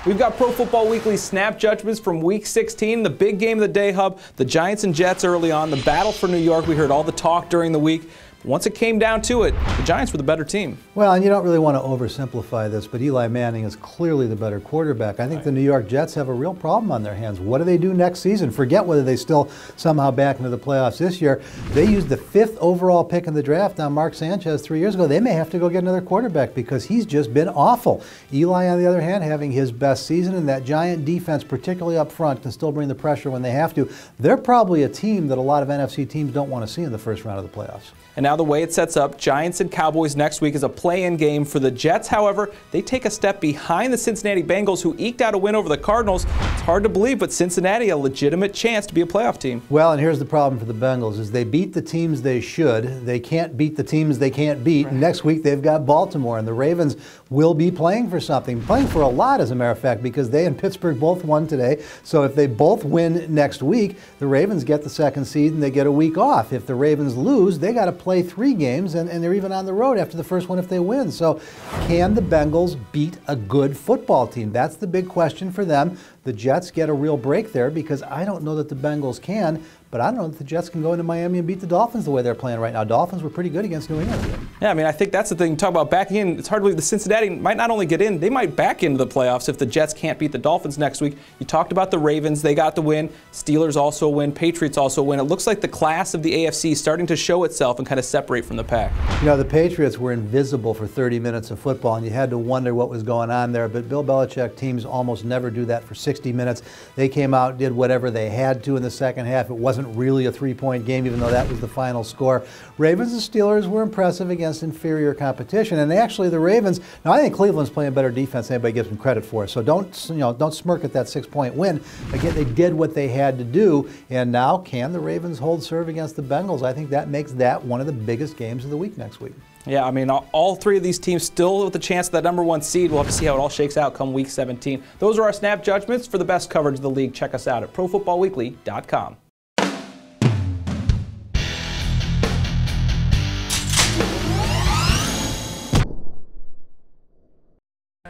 We've got Pro Football Weekly snap judgments from Week 16, the big game of the day hub, the Giants and Jets early on, the battle for New York. We heard all the talk during the week. Once it came down to it, the Giants were the better team. Well, and you don't really want to oversimplify this, but Eli Manning is clearly the better quarterback. I think the New York Jets have a real problem on their hands. What do they do next season? Forget whether they still somehow back into the playoffs this year. They used the 5th overall pick in the draft on Mark Sanchez 3 years ago. They may have to go get another quarterback because he's just been awful. Eli, on the other hand, having his best season, and that Giant defense, particularly up front, can still bring the pressure when they have to. They're probably a team that a lot of NFC teams don't want to see in the first round of the playoffs. And now the way it sets up, Giants and Cowboys next week is a play-in game for the Jets. However, they take a step behind the Cincinnati Bengals, who eked out a win over the Cardinals. It's hard to believe, but Cincinnati a legitimate chance to be a playoff team. Well, and here's the problem for the Bengals is they beat the teams they should. They can't beat the teams they can't beat. Right. Next week they've got Baltimore, and the Ravens will be playing for something, playing for a lot, as a matter of fact, because they and Pittsburgh both won today. So if they both win next week, the Ravens get the 2nd seed and they get a week off. If the Ravens lose, they got to play 3 games, and they're even on the road after the first one if they win. So can the Bengals beat a good football team? That's the big question for them. The Jets get a real break there because I don't know that the Bengals can, but I don't know that the Jets can go into Miami and beat the Dolphins the way they're playing right now. Dolphins were pretty good against New England. Yeah, I mean, I think that's the thing. Talk about backing in. It's hard to believe the Cincinnati might not only get in, they might back into the playoffs if the Jets can't beat the Dolphins next week. You talked about the Ravens. They got the win. Steelers also win. Patriots also win. It looks like the class of the AFC is starting to show itself and kind of separate from the pack. You know, the Patriots were invisible for 30 minutes of football, and you had to wonder what was going on there. But Bill Belichick teams almost never do that for 60 minutes. They came out, did whatever they had to in the second half. It wasn't really a 3-point game, even though that was the final score. Ravens and Steelers were impressive against inferior competition, and actually the Ravens. Now I think Cleveland's playing better defense than anybody gives them credit for. So don't smirk at that 6-point win. Again, they did what they had to do, and now can the Ravens hold serve against the Bengals? I think that makes that one of the biggest games of the week next week. Yeah, I mean, all 3 of these teams still with the chance of that #1 seed. We'll have to see how it all shakes out come Week 17. Those are our snap judgments. For the best coverage of the league, check us out at ProFootballWeekly.com.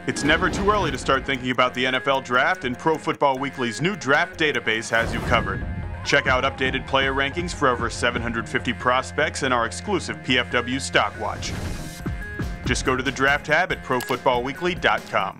It's never too early to start thinking about the NFL Draft, and Pro Football Weekly's new draft database has you covered. Check out updated player rankings for over 750 prospects and our exclusive PFW Stock Watch. Just go to the Draft tab at ProFootballWeekly.com.